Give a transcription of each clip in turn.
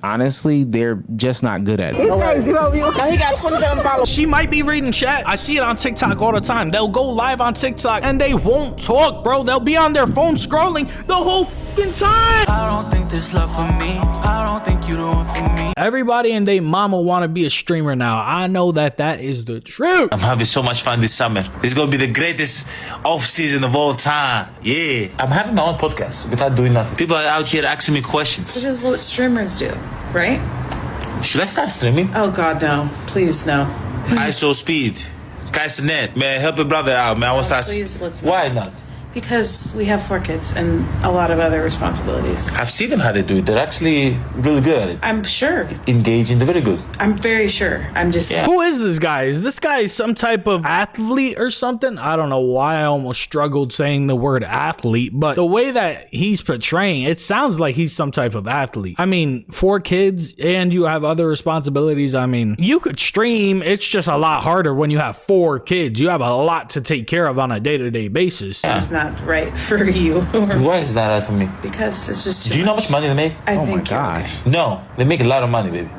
Honestly, they're just not good at it. Now he got 27 followers. She might be reading chat. I see it on TikTok all the time. They'll go live on TikTok and they won't talk, bro. They'll be on their phone scrolling the whole fucking time. I don't think this love for me. I don't think you the one for me. Everybody and they mama want to be a streamer now. I know that is the truth. I'm having so much fun this summer. This is going to be the greatest off season of all time. Yeah. I'm having my own podcast without doing nothing. People are out here asking me questions. This is what streamers do, right? Should I start streaming? Oh God, no. Please, no. ISO speed. Kaisenet. Man, help a brother out, man. I want to start. Please, let's Why not? Because we have 4 kids and a lot of other responsibilities. I've seen them how they do it. They're actually really good at it. I'm sure. Engaging, they're very good. I'm very sure. I'm just... Yeah. Who is this guy? Is this guy some type of athlete or something? I don't know why I almost struggled saying the word athlete, but the way that he's portraying, it sounds like he's some type of athlete. I mean, 4 kids and you have other responsibilities. I mean, you could stream. It's just a lot harder when you have 4 kids. You have a lot to take care of on a day-to-day basis. Yeah. It's not right for you. Why is that right for me? Because it's just... Do you know how much money they make? I Oh think my gosh. No, they make a lot of money, baby.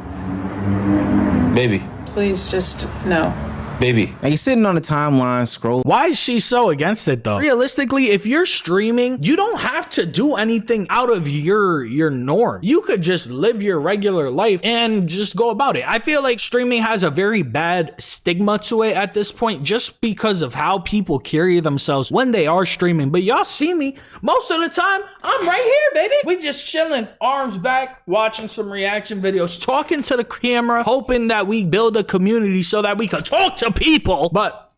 Baby. Please just... No. Baby. Now you're sitting on the timeline scrolling. Why is she so against it though? Realistically, if you're streaming, you don't have to do anything out of your norm. You could just live your regular life and just go about it. I feel like streaming has a very bad stigma to it at this point just because of how people carry themselves when they are streaming. But y'all see me most of the time, I'm right here, baby. We just chilling, arms back, watching some reaction videos, talking to the camera, hoping that we build a community so that we can talk to people. But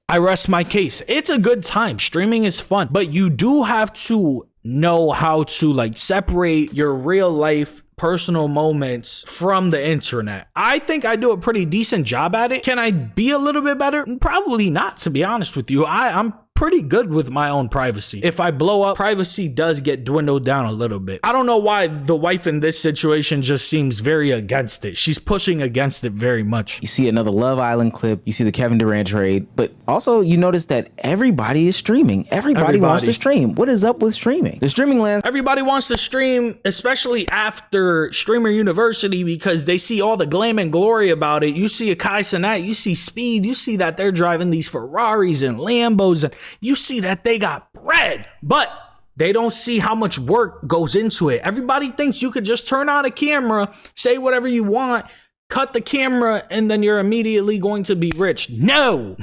I rest my case. It's a good time. Streaming is fun, but you do have to know how to like separate your real life personal moments from the internet. I think I do a pretty decent job at it. Can I be a little bit better? Probably not, to be honest with you. I'm pretty good with my own privacy. If I blow up, privacy does get dwindled down a little bit. I don't know why the wife in this situation just seems very against it. She's pushing against it very much. You see another Love Island clip. You see the Kevin Durant trade. But also you notice that everybody is streaming. Everybody wants to stream. What is up with streaming? The streaming landscape. Everybody wants to stream, especially after Streamer University, because they see all the glam and glory about it. You see a Kai Cenat, you see Speed, you see that they're driving these Ferraris and Lambos, and you see that they got bread, but they don't see how much work goes into it. Everybody thinks you could just turn on a camera, say whatever you want, cut the camera, and then you're immediately going to be rich. No,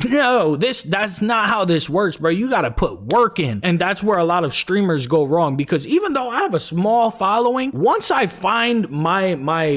that's not how this works, bro. You got to put work in. And that's where a lot of streamers go wrong, because even though I have a small following, once I find my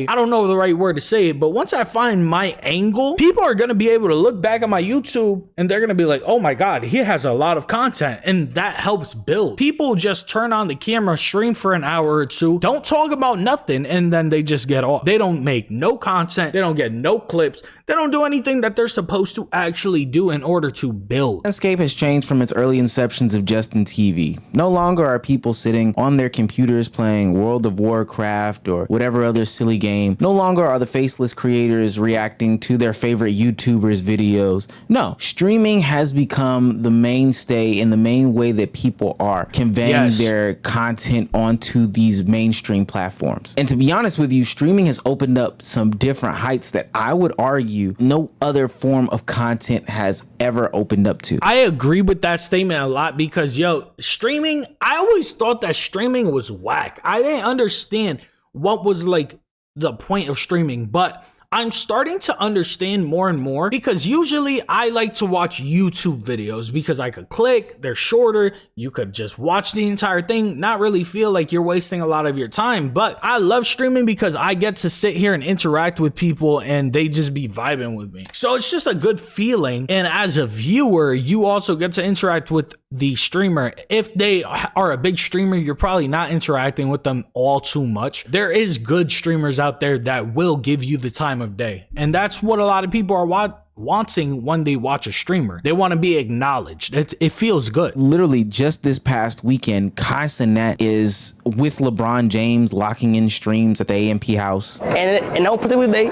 I don't know the right word to say it, but once I find my angle, people are going to be able to look back at my YouTube and they're going to be like, oh my God, he has a lot of content. And that helps build. People just turn on the camera, stream for an hour or two, don't talk about nothing, and then they just get off. They don't make no content. They don't get no clips. They don't do anything that they're supposed to actually do in order to build. Landscape has changed from its early inceptions of Justin TV. No longer are people sitting on their computers playing World of Warcraft or whatever other silly game. No longer are the faceless creators reacting to their favorite YouTubers' videos. No, streaming has become the mainstay and the main way that people are conveying their content onto these mainstream platforms. And to be honest with you, streaming has opened up some different heights that I would argue no other form of content has ever opened up to. I agree with that statement a lot because, streaming, I always thought that streaming was whack. I didn't understand what was like the point of streaming, but I'm starting to understand more and more, because usually I like to watch YouTube videos because I could click, they're shorter, you could just watch the entire thing, not really feel like you're wasting a lot of your time. But I love streaming because I get to sit here and interact with people and they just be vibing with me. So it's just a good feeling. And as a viewer, you also get to interact with the streamer. If they are a big streamer, you're probably not interacting with them all too much. There is good streamers out there that will give you the time of day, and that's what a lot of people are wanting when they watch a streamer. They want to be acknowledged. It feels good. Literally just this past weekend, Kai Cenat is with LeBron James locking in streams at the AMP house. And on particular day,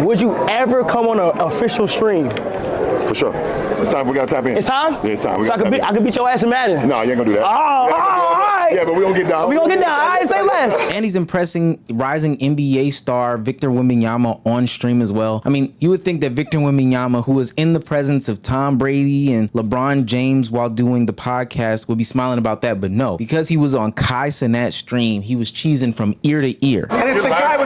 would you ever come on an official stream? For sure. It's time. We gotta tap in. It's time? Yeah, it's time. So I can beat your ass in Madden. No, you ain't gonna do that. Oh, all right. right? Yeah, but we gonna get down. We gonna get down. All right, say less. And he's impressing rising NBA star Victor Wembanyama on stream as well. I mean, you would think that Victor Wembanyama, who was in the presence of Tom Brady and LeBron James while doing the podcast, would be smiling about that, but no. Because he was on Kai Cenat's stream, he was cheesing from ear to ear.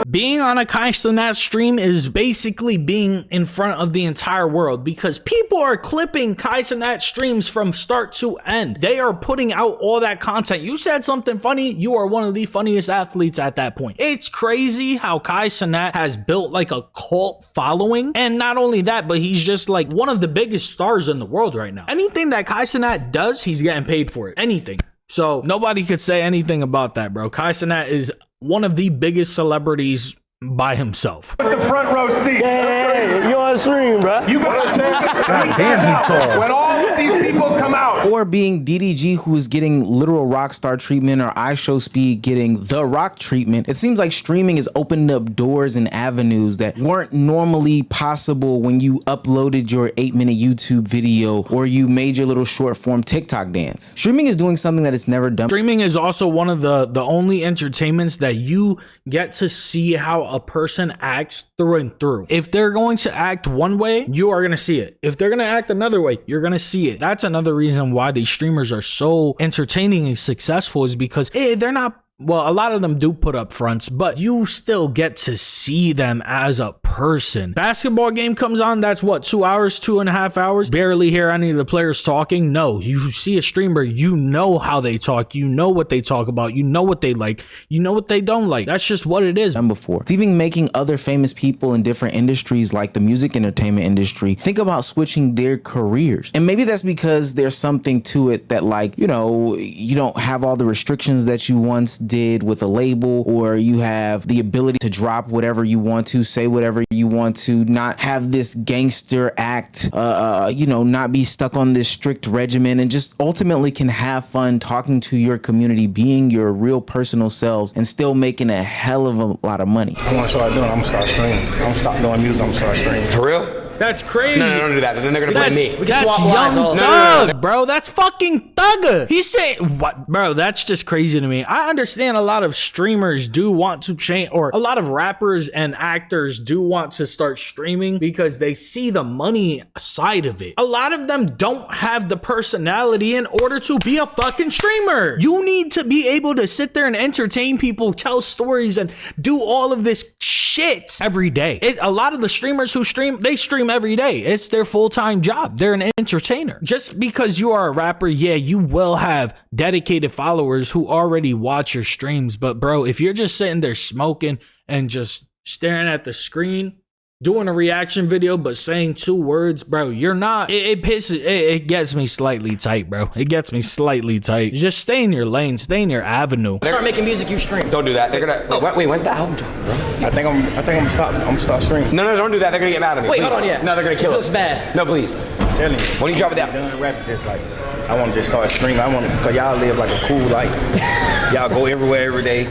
Being on a Kai Cenat stream is basically being in front of the entire world because people are clipping Kai Cenat streams from start to end. They are putting out all that content. You said something funny, you are one of the funniest athletes at that point. It's crazy how Kai Cenat has built like a cult following. And not only that, but he's just like one of the biggest stars in the world right now. Anything that Kai Cenat does, he's getting paid for it. Anything. So nobody could say anything about that, bro. Kai Cenat is one of the biggest celebrities by himself. The front row seat. Hey, you on stream, bro. You got a chance. God damn, he tall. When all of these people come out. Or being DDG, who is getting literal rock star treatment, or iShowSpeed getting the rock treatment. It seems like streaming has opened up doors and avenues that weren't normally possible when you uploaded your 8-minute YouTube video or you made your little short form TikTok dance. Streaming is doing something that it's never done. Streaming is also one of the only entertainments that you get to see how a person acts through and through. If they're going to act one way, you are going to see it. If they're going to act another way, you're going to see it. That's another reason why these streamers are so entertaining and successful, is because they're not, well, a lot of them do put up fronts, but you still get to see them as a person. Basketball game comes on, that's what, 2 hours, 2.5 hours? Barely hear any of the players talking. No, you see a streamer, you know how they talk, you know what they talk about, you know what they like, you know what they don't like. That's just what it is. Done before. It's even making other famous people in different industries like the music entertainment industry think about switching their careers. And maybe that's because there's something to it that, like, you know, you don't have all the restrictions that you once did with a label, or you have the ability to drop whatever you want to, say whatever you want to, not have this gangster act, you know, not be stuck on this strict regimen, and just ultimately can have fun talking to your community, being your real personal selves, and still making a hell of a lot of money. I want to start doing. I'm gonna start streaming. I'm gonna stop doing music. I'm gonna start streaming. For real? That's crazy. No, don't do that. Then they're gonna blame me. That's young thug, bro. That's fucking thugger. He's saying, what, bro? That's just crazy to me. I understand a lot of streamers do want to change, or a lot of rappers and actors do want to start streaming because they see the money side of it. A lot of them don't have the personality in order to be a fucking streamer. You need to be able to sit there and entertain people, tell stories, and do all of this shit every day. A lot of the streamers who stream, they stream every day. It's their full-time job. They're an entertainer. Just because you are a rapper, yeah, you will have dedicated followers who already watch your streams. But bro, if you're just sitting there smoking and just staring at the screen, doing a reaction video but saying 2 words, bro, you're not, it gets me slightly tight, bro. It gets me slightly tight. Just stay in your lane, stay in your avenue. Start making music, you stream. Don't do that. They're gonna. Wait, when's the album drop, bro? I think I'm gonna stop streaming. No, don't do that. They're gonna get mad at me. Wait, please. hold on, yeah. No, they're gonna kill This us. looks bad. No, please. I'm telling you. When you drop it down. Done rap, just like I want to just start streaming. I want, cause y'all live like a cool life. Y'all go everywhere every day.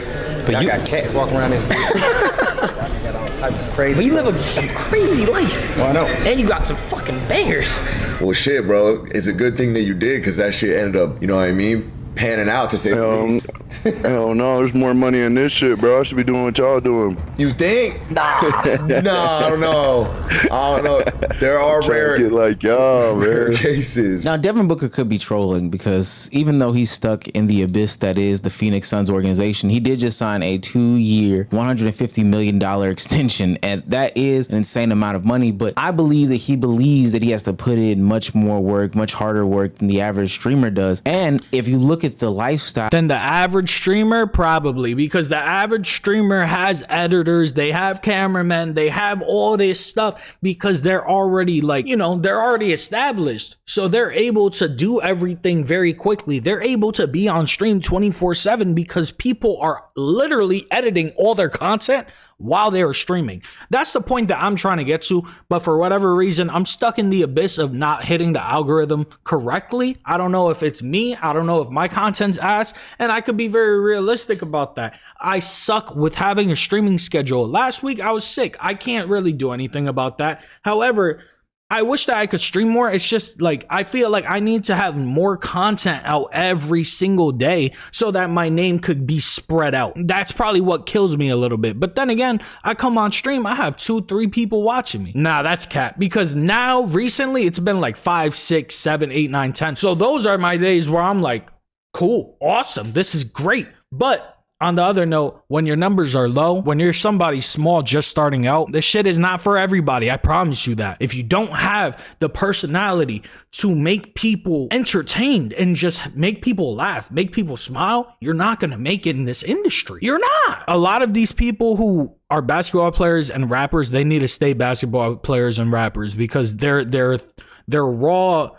But y'all got cats walking around this bitch. Y'all got all types of crazy. But you stuff. live a crazy life. Well, I know. And you got some fucking bangers. Well, shit, bro. It's a good thing that you did, because that shit ended up, you know what I mean, panning out, to say the least. Hell no, there's more money in this shit, bro. I should be doing what y'all doing. You think? Nah, I don't know. There are rare, Get like y'all, rare man. cases. Now, Devin Booker could be trolling, because even though he's stuck in the abyss that is the Phoenix Suns organization, he did just sign a 2-year, $150 million extension, and that is an insane amount of money. But I believe that he believes that he has to put in much more work, much harder work than the average streamer does. And if you look at the lifestyle, Than the average streamer, probably, because the average streamer has editors, they have cameramen, they have all this stuff, because they're already, like, you know, they're already established, so they're able to do everything very quickly. They're able to be on stream 24/7 because people are literally editing all their content while they are streaming. That's the point that I'm trying to get to, but for whatever reason, I'm stuck in the abyss of not hitting the algorithm correctly. I don't know if it's me, I don't know if my content's ass, and I could be very realistic about that. I suck with having a streaming schedule. Last week I was sick. I can't really do anything about that. However, I wish that I could stream more. It's just like, I feel like I need to have more content out every single day so that my name could be spread out. That's probably what kills me a little bit. But then again, I come on stream, I have 2-3 people watching me. Nah, that's cap. Because now recently it's been like 5, 6, 7, 8, 9, 10. So those are my days where I'm like, cool, awesome, this is great. But on the other note, when your numbers are low, when you're somebody small just starting out, this shit is not for everybody. I promise you that. If you don't have the personality to make people entertained and just make people laugh, make people smile, you're not going to make it in this industry. You're not. A lot of these people who are basketball players and rappers, they need to stay basketball players and rappers because their raw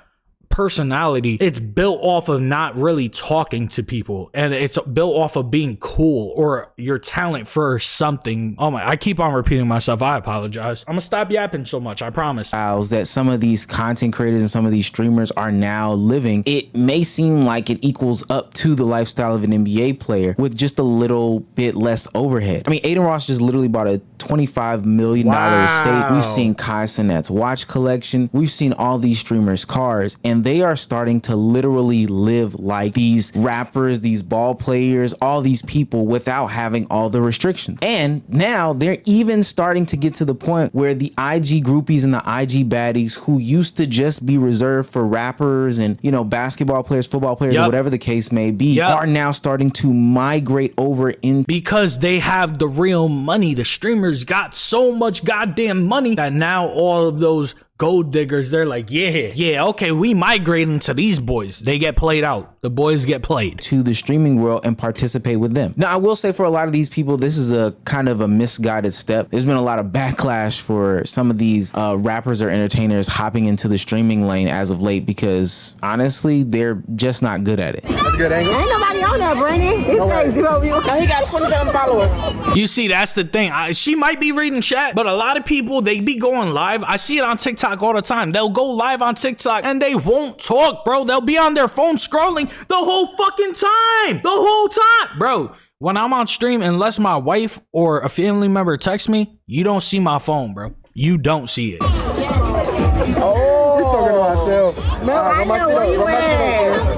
personality, it's built off of not really talking to people, and it's built off of being cool or your talent for something. Oh my, I keep on repeating myself. I apologize. I'm gonna stop yapping so much, I promise. That some of these content creators and some of these streamers are now living, it may seem like it equals up to the lifestyle of an NBA player with just a little bit less overhead. I mean, Aiden Ross just literally bought a $25 million estate. We've seen Kai Cenat's watch collection. We've seen all these streamers' cars, and they are starting to literally live like these rappers, these ball players, all these people without having all the restrictions. And now they're even starting to get to the point where the IG groupies and the IG baddies who used to just be reserved for rappers and, you know, basketball players, football players, or whatever the case may be, are now starting to migrate over in because they have the real money. The streamers got so much goddamn money that now all of those gold diggers, they're like, yeah, okay, we migrating to these boys. They get played out. The boys get played to the streaming world and participate with them. Now, I will say for a lot of these people, this is a kind of a misguided step. There's been a lot of backlash for some of these rappers or entertainers hopping into the streaming lane as of late because honestly, they're just not good at it. That's a good angle. Ain't nobody on there, Brandon. It says 0 views. He got 27 followers. You see, that's the thing. She might be reading chat, but a lot of people, they be going live. I see it on TikTok all the time. They'll go live on TikTok and they won't talk, bro. They'll be on their phone scrolling the whole fucking time. The whole time. Bro, when I'm on stream, unless my wife or a family member texts me, you don't see my phone, bro. You don't see it. Oh, we're talking to myself. No, I know. Where you at?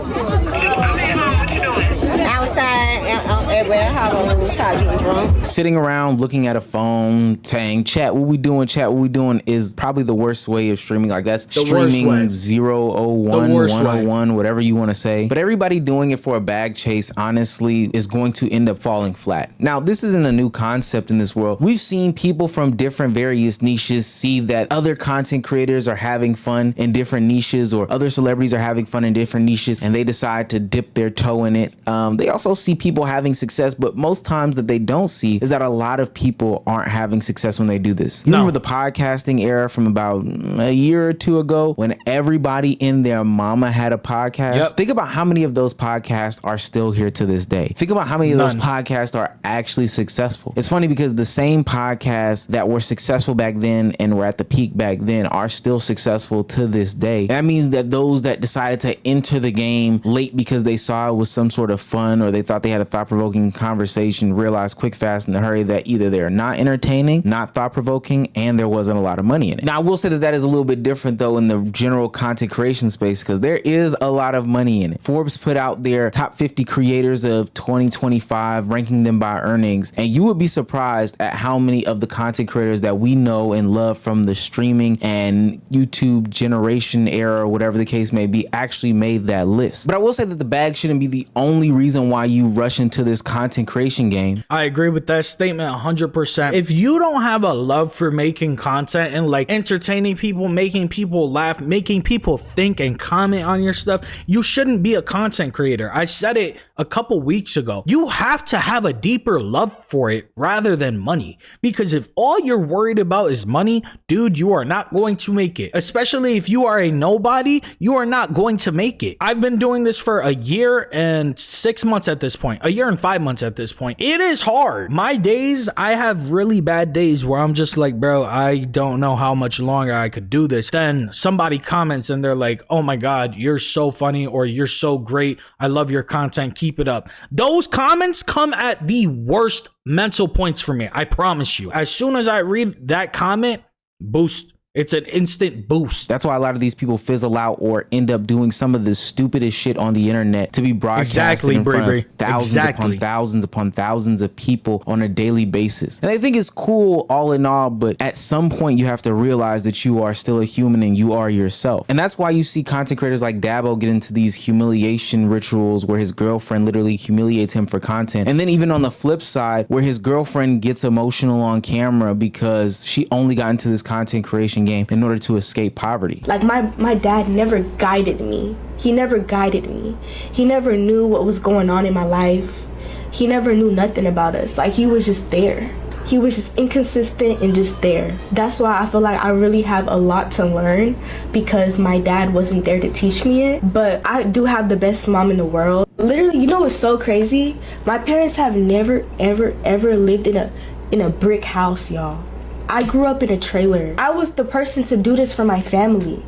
Outside at getting drunk. Sitting around looking at a phone saying, chat, what we doing, chat, what we doing is probably the worst way of streaming. Like that's the streaming 001, 101, whatever you want to say. But everybody doing it for a bag chase, honestly, is going to end up falling flat. Now, this isn't a new concept in this world. We've seen people from different various niches see that other content creators are having fun in different niches, or other celebrities are having fun in different niches, and they decide to dip their toe in it. They also see people having success, but most times that they don't see is that a lot of people aren't having success when they do this. You remember the podcasting era from about a year or two ago when everybody in their mama had a podcast? Think about how many of those podcasts are still here to this day. Think about how many of those podcasts are actually successful. It's funny because the same podcasts that were successful back then and were at the peak back then are still successful to this day. That means that those that decided to enter the game late because they saw it was some sort of fun or they thought they had a thought-provoking conversation realized quick, fast, in a hurry that either they're not entertaining, not thought-provoking, and there wasn't a lot of money in it. Now, I will say that that is a little bit different though in the general content creation space because there is a lot of money in it. Forbes put out their top 50 creators of 2025, ranking them by earnings, and you would be surprised at how many of the content creators that we know and love from the streaming and YouTube generation era, or whatever the case may be, actually made that list. But I will say that the bag shouldn't be the only reason why you rush into this content creation game. I agree with that statement 100%. If you don't have a love for making content and like entertaining people, making people laugh, making people think and comment on your stuff, you shouldn't be a content creator. I said it a couple weeks ago. You have to have a deeper love for it rather than money, because if all you're worried about is money, dude, you are not going to make it. Especially if you are a nobody, you are not going to make it. I've been doing this for a year and 6 months at this point, a year and 5 months at this point. It is hard. My days, I have really bad days where I'm just like, bro, I don't know how much longer I could do this. Then somebody comments and they're like, oh my God, you're so funny, or you're so great. I love your content. Keep it up. Those comments come at the worst mental points for me. I promise you. As soon as I read that comment, boost. It's an instant boost. That's why a lot of these people fizzle out or end up doing some of the stupidest shit on the internet to be broadcasted in front of thousands upon thousands of people on a daily basis. And I think it's cool all in all, but at some point you have to realize that you are still a human and you are yourself. And that's why you see content creators like Dabo get into these humiliation rituals where his girlfriend literally humiliates him for content. And then even on the flip side, where his girlfriend gets emotional on camera because she only got into this content creation game in order to escape poverty. Like my dad never guided me. He never guided me. He never knew what was going on in my life. He never knew nothing about us. Like, he was just there. He was just inconsistent and just there. That's why I feel like I really have a lot to learn, because my dad wasn't there to teach me it. But I do have the best mom in the world. Literally, you know what's so crazy? My parents have never, ever lived in a brick house, y'all. I grew up in a trailer. I was the person to do this for my family.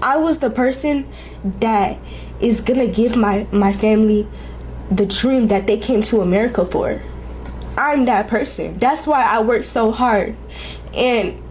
I was the person that is gonna give my family the dream that they came to America for. I'm that person. That's why I work so hard and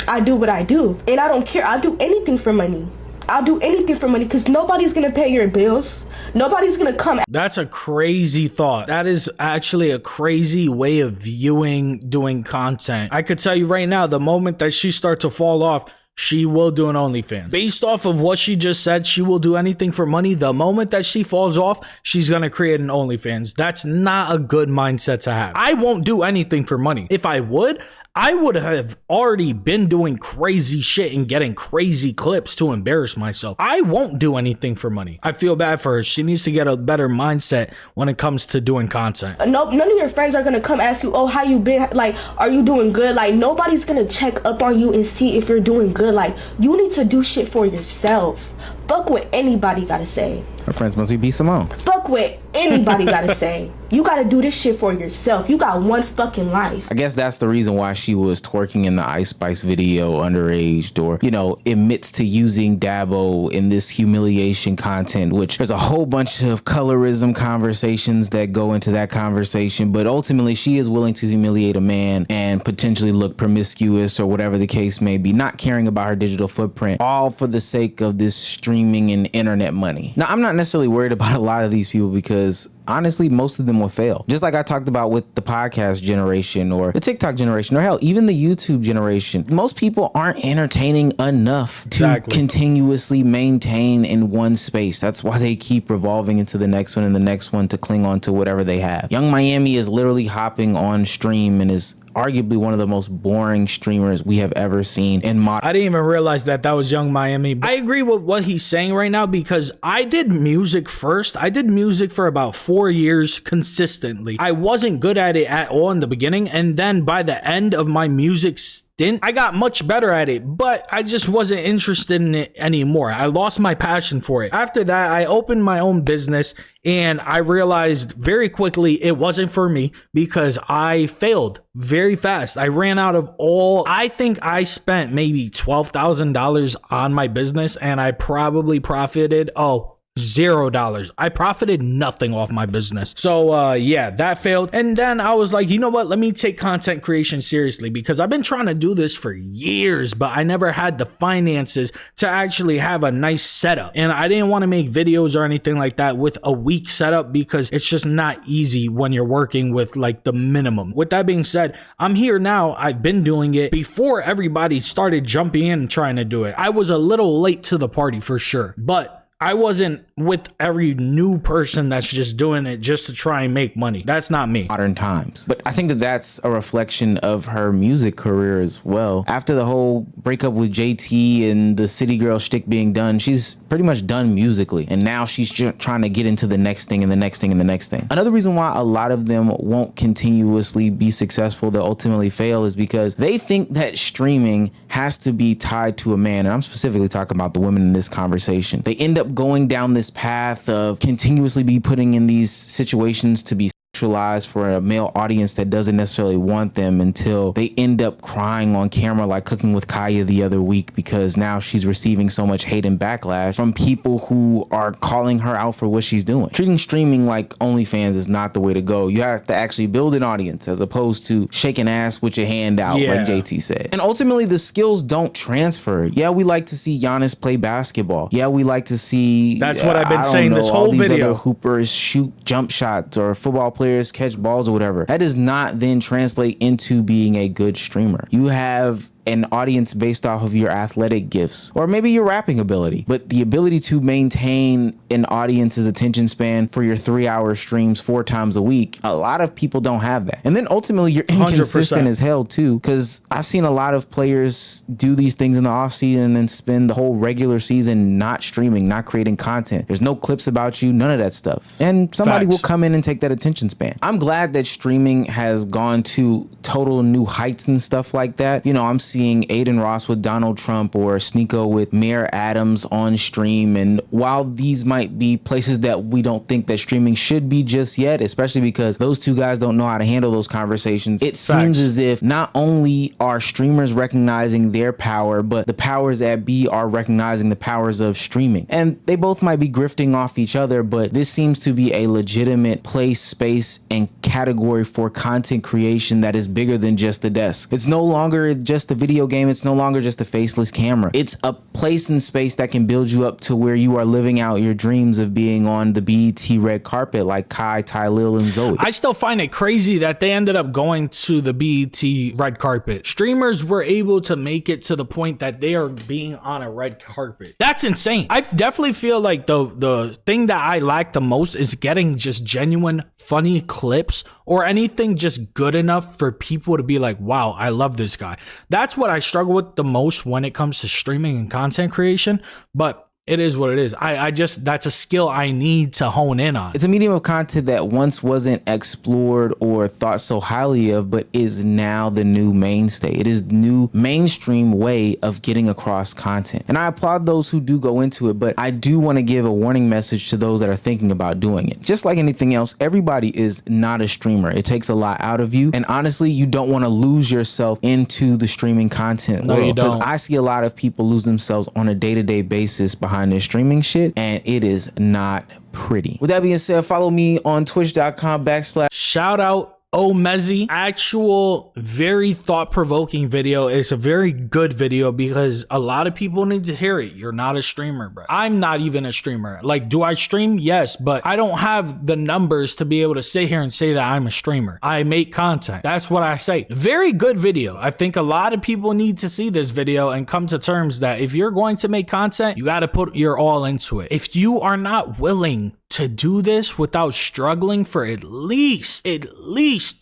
I do what I do. And I don't care. I'll do anything for money. I'll do anything for money because nobody's gonna pay your bills. Nobody's gonna come. That's a crazy thought. That is actually a crazy way of viewing doing content. I could tell you right now, the moment that she starts to fall off, she will do an OnlyFans. Based off of what she just said, she will do anything for money. The moment that she falls off, she's gonna create an OnlyFans. That's not a good mindset to have. I won't do anything for money. If I would have already been doing crazy shit and getting crazy clips to embarrass myself. I won't do anything for money. I feel bad for her. She needs to get a better mindset when it comes to doing content. No, none of your friends are gonna come ask you, oh, how you been? Like, are you doing good? Like, nobody's gonna check up on you and see if you're doing good. Like, you need to do shit for yourself. Fuck what anybody gotta say. Her friends must be B. Simone. Fuck what anybody gotta say. You gotta do this shit for yourself. You got one fucking life. I guess that's the reason why she was twerking in the Ice Spice video underage, or, you know, admits to using Dabo in this humiliation content, which there's a whole bunch of colorism conversations that go into that conversation. But ultimately, she is willing to humiliate a man and potentially look promiscuous or whatever the case may be, not caring about her digital footprint, all for the sake of this streaming and internet money. Now, I'm not necessarily worried about a lot of these people because honestly, most of them will fail. Just like I talked about with the podcast generation or the TikTok generation, or hell, even the YouTube generation. Most people aren't entertaining enough to continuously maintain in one space. That's why they keep revolving into the next one and the next one to cling on to whatever they have. Young Miami is literally hopping on stream and is arguably one of the most boring streamers we have ever seen in modern. I didn't even realize that was Young Miami. I agree with what he's saying right now because I did music first. I did music for about 4 years consistently. I wasn't good at it at all in the beginning, and then by the end of my music stint, I got much better at it, but I just wasn't interested in it anymore. I lost my passion for it. After that, I opened my own business and I realized very quickly it wasn't for me because I failed very fast. I ran out of all. I think I spent maybe $12,000 on my business and I probably profited, $0. I profited nothing off my business. So yeah, that failed. And then I was like, you know what? Let me take content creation seriously because I've been trying to do this for years, but I never had the finances to actually have a nice setup. And I didn't want to make videos or anything like that with a weak setup because it's just not easy when you're working with like the minimum. With that being said, I'm here now. I've been doing it before everybody started jumping in and trying to do it. I was a little late to the party for sure, but I wasn't with every new person that's just doing it just to try and make money. That's not me. Modern times. But I think that that's a reflection of her music career as well. After the whole breakup with JT and the City Girl shtick being done, she's pretty much done musically. And now she's trying to get into the next thing and the next thing and the next thing. Another reason why a lot of them won't continuously be successful, they'll ultimately fail, is because they think that streaming has to be tied to a man. And I'm specifically talking about the women in this conversation. They end up going down this path of continuously be putting in these situations to be sexualized for a male audience that doesn't necessarily want them until they end up crying on camera like Cooking with Kaya the other week, because now she's receiving so much hate and backlash from people who are calling her out for what she's doing. Treating streaming like OnlyFans is not the way to go. You have to actually build an audience as opposed to shaking ass with your hand out, like JT said. And ultimately, the skills don't transfer. Yeah, we like to see Giannis play basketball. Yeah, we like to see... That's what I've been saying this whole video. Other hoopers shoot jump shots, or football players catch balls or whatever. That does not then translate into being a good streamer. You have an audience based off of your athletic gifts or maybe your rapping ability, but the ability to maintain an audience's attention span for your 3-hour streams 4 times a week, a lot of people don't have that. And then ultimately you're inconsistent 100%. as hell too, because I've seen a lot of players do these things in the off season and then spend the whole regular season not streaming, not creating content. There's no clips about you, none of that stuff. And somebody will come in and take that attention span. I'm glad that streaming has gone to total new heights and stuff like that. You know, I'm seeing Aiden Ross with Donald Trump or Sneeko with Mayor Adams on stream. And while these might be places that we don't think that streaming should be just yet, especially because those two guys don't know how to handle those conversations, it seems as if not only are streamers recognizing their power, but the powers that be are recognizing the powers of streaming. And they both might be grifting off each other, but this seems to be a legitimate place, space, and category for content creation that is bigger than just the desk. It's no longer just the video game. It's no longer just a faceless camera. It's a place and space that can build you up to where you are living out your dreams of being on the BET red carpet like Kai, Ty Lil, and Zoe. I still find it crazy that they ended up going to the BET red carpet. Streamers were able to make it to the point that they are being on a red carpet. That's insane. I definitely feel like the thing that I like the most is getting just genuine funny clips or anything just good enough for people to be like, wow, I love this guy. That's what I struggle with the most when it comes to streaming and content creation. But it is what it is. I just, that's a skill I need to hone in on. It's a medium of content that once wasn't explored or thought so highly of, but is now the new mainstay. It is the new mainstream way of getting across content. And I applaud those who do go into it, but I do want to give a warning message to those that are thinking about doing it. Just like anything else, everybody is not a streamer. It takes a lot out of you. And honestly, you don't want to lose yourself into the streaming content world. No, you don't. I see a lot of people lose themselves on a day-to-day basis behind their streaming shit, and it is not pretty. With that being said, follow me on twitch.com/. Shout out Omezi. Actual very thought-provoking video. It's a very good video because a lot of people need to hear it. You're not a streamer, bro. I'm not even a streamer. Like, do I stream? Yes, but I don't have the numbers to be able to sit here and say that I'm a streamer. I make content. That's what I say. Very good video. I think a lot of people need to see this video and come to terms that if you're going to make content, you got to put your all into it. If you are not willing to do this without struggling for at least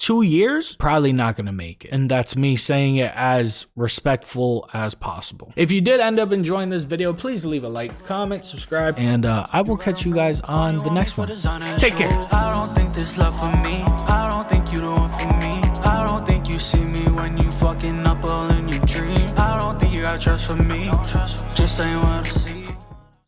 2 years, probably not gonna make it. And that's me saying it as respectful as possible. If you did end up enjoying this video, please leave a like, comment, subscribe, and I will catch you guys on the next one. Take care. I don't think this love for me. I don't think you the one for me. I don't think you see me when you fucking up all in your dream. I don't think you got trust for me. Just ain't what I see.